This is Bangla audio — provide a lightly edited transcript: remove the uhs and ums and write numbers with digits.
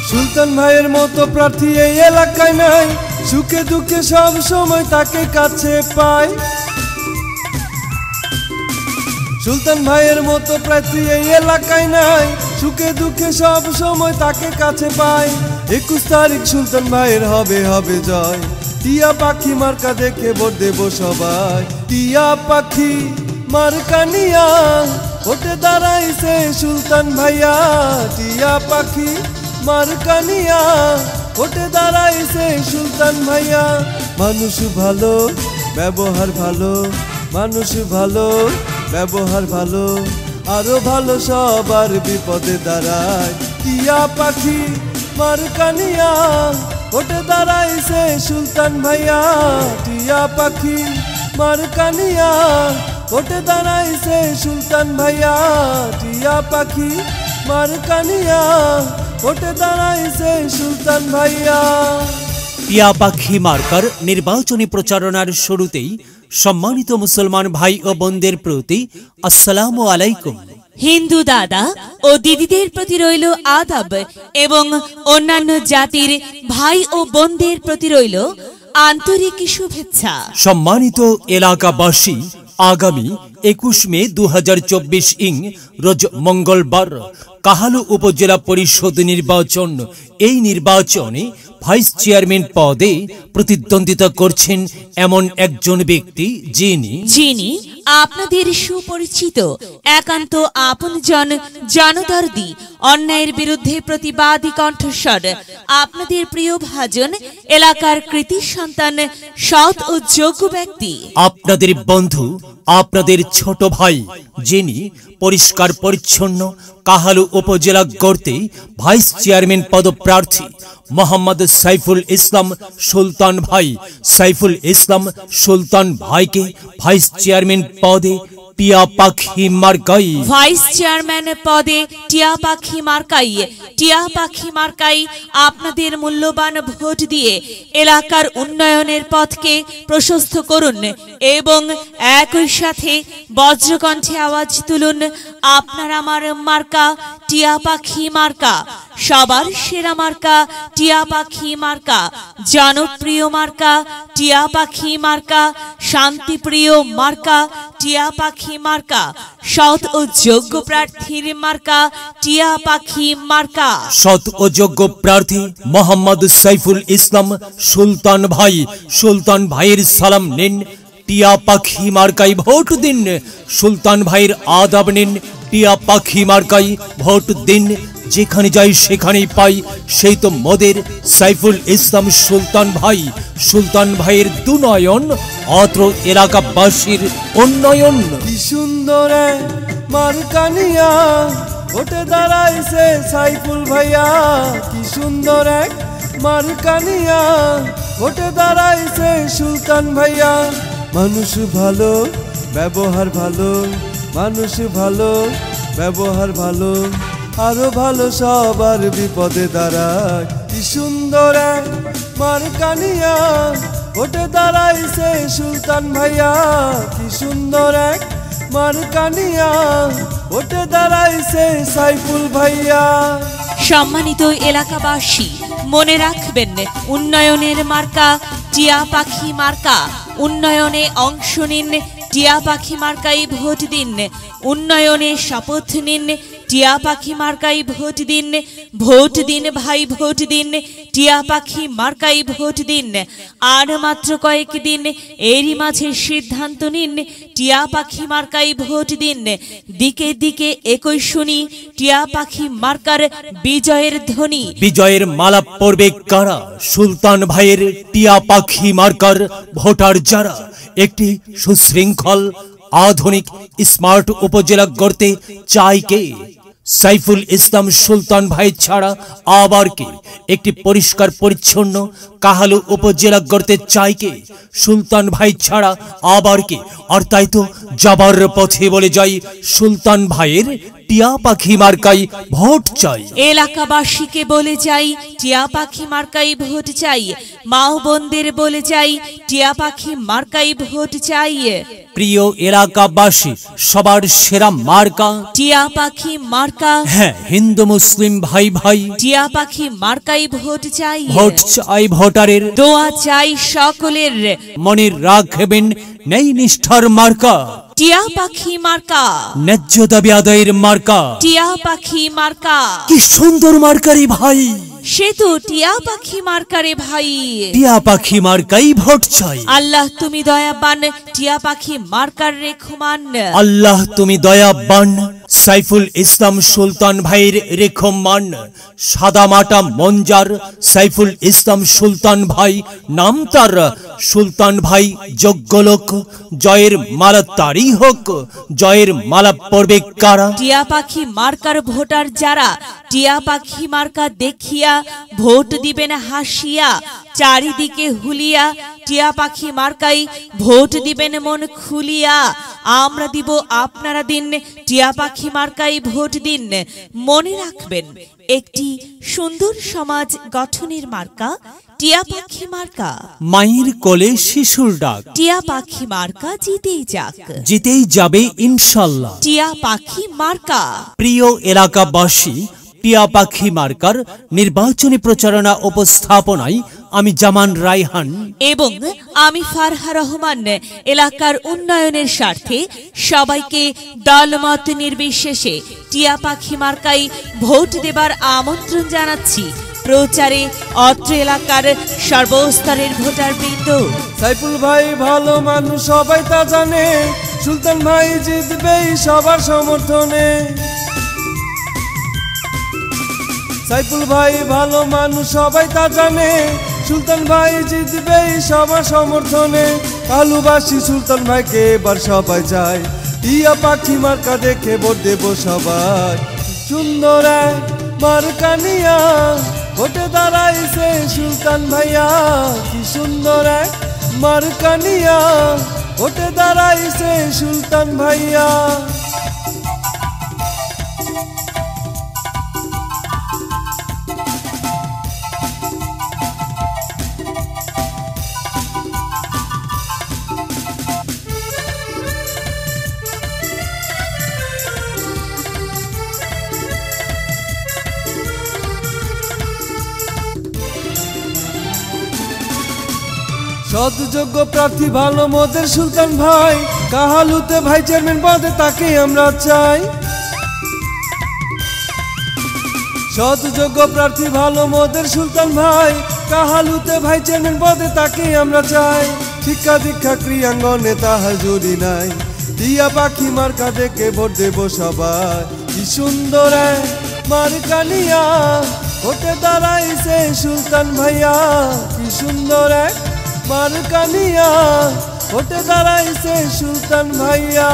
সুলতান ভাইয়ের মতো প্রার্থী এই এলাকায় নাই, সুখে দুঃখে সব সময় তাকে কাছে পাই। সুলতান ভাইয়ের মতো প্রার্থী এই এলাকায় নাই, সুখে দুঃখে সব সময় তাকে কাছে পাই। 21 তারিখ সুলতান ভাইয়ের হবে হবে জয়, টিয়া পাখি মার্কা দেখে ভোট দেব সবাই। টিয়া পাখি মার্কা নিয়া ভোটে দাঁড়াইছে সুলতান ভাইয়া, টিয়া পাখি মার্কা নিয়া ভোটে দাঁড়াইছে সুলতান ভাইয়া। মানুষ ভালো ব্যবহার ভালো, মানুষ ভালো ব্যবহার ভালো, আরো ভালো সবার বিপদে দাঁড়ায়। টিয়া পাখি মার্কা নিয়া ভোটে দাঁড়াইছে সুলতান ভাইয়া, টিয়া পাখি মার্কা নিয়া ভোটে দাঁড়াইছে সুলতান ভাইয়া। টিয়া পাখি মার্কা নিয়া ভোটে দাঁড়াইছে সুলতান ভাইয়া। টিয়া পাখি মার্কার নির্বাচনী প্রচারণার শুরুতেই সম্মানিত মুসলমান ভাই ও বোনদের প্রতি আসসালামু আলাইকুম। হিন্দু দাদা ও দিদিদের প্রতি রইল আদাব এবং অন্যান্য জাতির ভাই ও বোনদের প্রতি রইল আন্তরিক শুভেচ্ছা। সম্মানিত এলাকাবাসী, আগামী 21 মে 2024 ইং রোজ মঙ্গলবার কাহালু উপজেলা পরিষদ নির্বাচন। এই নির্বাচনে ভাইস চেয়ারম্যান পদে প্রতিদ্বন্দ্বিতা করছেন এমন একজন ব্যক্তি যিনি আপনাদের সুপরিচিত, একান্ত আপনজন, জনদর্দি, অন্যায়ের বিরুদ্ধে প্রতিবাদী কণ্ঠস্বর, আপনাদের প্রিয় ভাজন, এলাকার কৃতি সন্তান, সৎ ও যোগ্য ব্যক্তি, আপনাদের বন্ধু, আপনাদের ছোট ভাই, যিনি পরিষ্কার পরিচ্ছন্ন কাহালু উপজেলা গড়তে ভাইস চেয়ারম্যান পদপ্রার্থী মোহাম্মদ সাইফুল ইসলাম সুলতান ভাই। সাইফুল ইসলাম সুলতান ভাইকে ভাইস চেয়ারম্যান পদে টিয়া পাখি মার্কাই, ভাইস চেয়ারম্যান পদে টিয়া পাখি মার্কাই, টিয়া পাখি মার্কাই আপনাদের মূল্যবান ভোট দিয়ে এলাকার উন্নয়নের পথকে প্রশস্ত করুন এবং একই সাথে বজ্রকণ্ঠে আওয়াজ তুলুন, আপনার আমার মার্কা টিয়া পাখি মার্কা, সবার সেরা মার্কা টিয়া পাখি মার্কা, জনপ্রিয় মার্কা টিয়া পাখি মার্কা, শান্তিপ্রিয় মার্কা টিয়া পাখি মার্কা, সৎ ও যোগ্য প্রার্থীর মার্কা টিয়া পাখি মার্কা। সৎ ও যোগ্য প্রার্থী মোহাম্মদ সাইফুল ইসলাম সুলতান ভাই। সুলতান ভাইয়ের সালাম নিন, টিয়া পাখি মার্কাই ভোট দিন। সুলতান ভাইয়ের আদাব নিন, টিয়া পাখি মার্কাই ভোট দিন। যেখানে যাই সেখানেই পাই সেই তো মোদের সাইফুল ইসলাম সুলতান ভাই। সুলতান ভাইয়ের দুনয়ন, অত্র এলাকাবাসীর উন্নয়ন। কি সুন্দর মার্কা নিয়া ভোটে দাঁড়াইছে সাইফুল ভাইয়া, কি সুন্দর মার্কা নিয়া ভোটে দাঁড়াইছে সুলতান ভাইয়া। মানুষ ভালো ব্যবহার ভালো, মানুষ ভালো ব্যবহার ভালো, আরো ভালো সবার বিপদে দাঁড়ায়। কি সুন্দর মার্কা নিয়া ভোটে দাঁড়াইছে সুলতান ভাইয়া, কি সুন্দর মার্কা নিয়া ভোটে দাঁড়াইছে সাইফুল ভাইয়া। সম্মানিত এলাকাবাসী, মনে রাখবেন, উন্নয়নের মার্কা টিয়া পাখি মার্কা। উন্নয়নে অংশ নিন, টিয়া পাখি মার্কাই ভোট দিন। উন্নয়নে শপথ নিন, টিয়া পাখি মার্কাই ভোট দিন। ভোট দিন ভাই, ভোট দিন, টিয়া পাখি মার্কাই ভোট দিন। আর মাত্র কয়েকদিন, এরই মাঝে সিদ্ধান্ত নিন, টিয়া পাখি মার্কাই ভোট দিন। দিকে দিকে একই শুনি টিয়া পাখি মার্কার বিজয়ের ধ্বনি। বিজয়ের মালা পড়বে কারা? সুলতান ভাইয়ের টিয়া পাখি মার্কার ভোটার যারা একটি সুশৃঙ্খল, আধুনিক, স্মার্ট উপজেলা গড়তে চায় কে? সাইফুল ইসলাম সুলতান ভাই ছাড়া আবার কে? একটি পরিষ্কার পরিচ্ছন্ন কাহালু উপজেলা গড়তে চাই কে? সুলতান ভাই ছাড়া আবার কে? আর তাই তো যাবার পথে বলে যাই, সুলতান ভাইয়ের টিয়া পাখি মার্কাই ভোট চাই। এলাকাবাসীকে বলে যাই, টিয়া পাখি মার্কাই ভোট চাই। মা ও বোনদের বলে যাই, টিয়া পাখি মার্কাই ভোট চাই। প্রিয় এলাকাবাসী, সবার সেরা মার্কা টিয়া পাখি মার্কা। হ্যাঁ, হিন্দু মুসলিম ভাই ভাই, টিয়া পাখি মার্কাই ভোট চাই। ভোট চাই ভোটারের, দোয়া চাই সকলের। মনে রাখবেন নেই নিষ্ঠার মার্কা, টিয়া পাখি মার্কা। ন্যায্য দাবি আদায়ের মার্কা। টিয়া পাখি মার্কা। কি সুন্দর মার্কারি ভাই, সে তো টিয়া পাখি মার্কারে ভাই। টিয়া পাখি মার্কাই ভোট চাই। আল্লাহ তুমি দয়াবান, টিয়া পাখি মার্কার রেখমান। আল্লাহ তুমি দয়াবান, সাইফুল ইসলাম সুলতান ভাইয়ের রেখমান। সাদা মাটা মঞ্জার সাইফুল ইসলাম সুলতান ভাই, নাম তার সুলতান ভাই যোগ্য লোক। জয়ের মালা তারই হোক, জয়ের মালা পড়বে কারা? টিয়া পাখি মার্কার ভোটার যারা, টিয়া পাখি মার্কা দেখিয়া ভোট দিবেন হাসিয়া। চারিদিকে হুলিয়া, টিয়া পাখি মার্কাই ভোট দিবেন মন খুলিয়া। আমরা দিব আপনারা দিন, টিয়া পাখি মার্কাই ভোট দিন। মনে রাখবেন, একটি সুন্দর সমাজ গঠনের মার্কা টিয়া পাখি মার্কা। মায়ের কোলে শিশুর ডাক, টিয়া পাখি মার্কা জিতেই যাক, জিতেই যাবে ইনশাল্লাহ। টিয়া পাখি মার্কা। প্রিয় এলাকাবাসী, টিয়া পাখি মার্কার নির্বাচনী প্রচারণা উপস্থাপনায় আমি জামান রায়হান এবং আমি ফারহা রহমান এলাকার উন্নয়নের স্বার্থে সবাইকে দলমত নির্বিশেষে টিয়া পাখি মার্কাই ভোট দেবার আমন্ত্রণ জানাচ্ছি। প্রচারে অত্র এলাকার সর্বস্তরের ভোটারবৃন্দ। সাইফুল ভাই ভালো মানুষ, সবাই তা জানে। সুলতান ভাই জিতবেই সবার সমর্থনে। সাইফুল ভাই ভালো মানুষ, সবাই তা জানে। সুলতান ভাই জিতবেই সবার সমর্থনে। ভালোবাসি সুলতান ভাইকে এবার সবাই চায়। টিয়া পাখি মার্কা দেখে ভোট দেব সবাই। সুন্দর এক মার্কা নিয়া ভোটে দাঁড়াইছে সুলতান ভাইয়া। কি সুন্দর এক মার্কা নিয়া ভোটে দাঁড়াইছে সুলতান ভাইয়া। সৎযোগ্য প্রার্থী ভালো মোদের সুলতান ভাই। কাহালুতে ভাই চেয়ারম্যান পদে তাকে আমরা চাই। সৎযোগ্য প্রার্থী ভালো মোদের সুলতান ভাই। কাহালুতে ভাই চেয়ারম্যান পদে তাকে আমরা চাই। শিক্ষা দীক্ষা ক্রিয়াঙ্গনে তাহার জুড়ি নাই। টিয়া পাখি মার্কা দেখে ভোট দেব সবাই। কি সুন্দর এক মার্কা নিয়া ভোটে দাঁড়াইছে সুলতান ভাইয়া। কি সুন্দর এক মার্কা নিয়া ভোটে দাঁড়াইছে সুলতান ভাইয়া।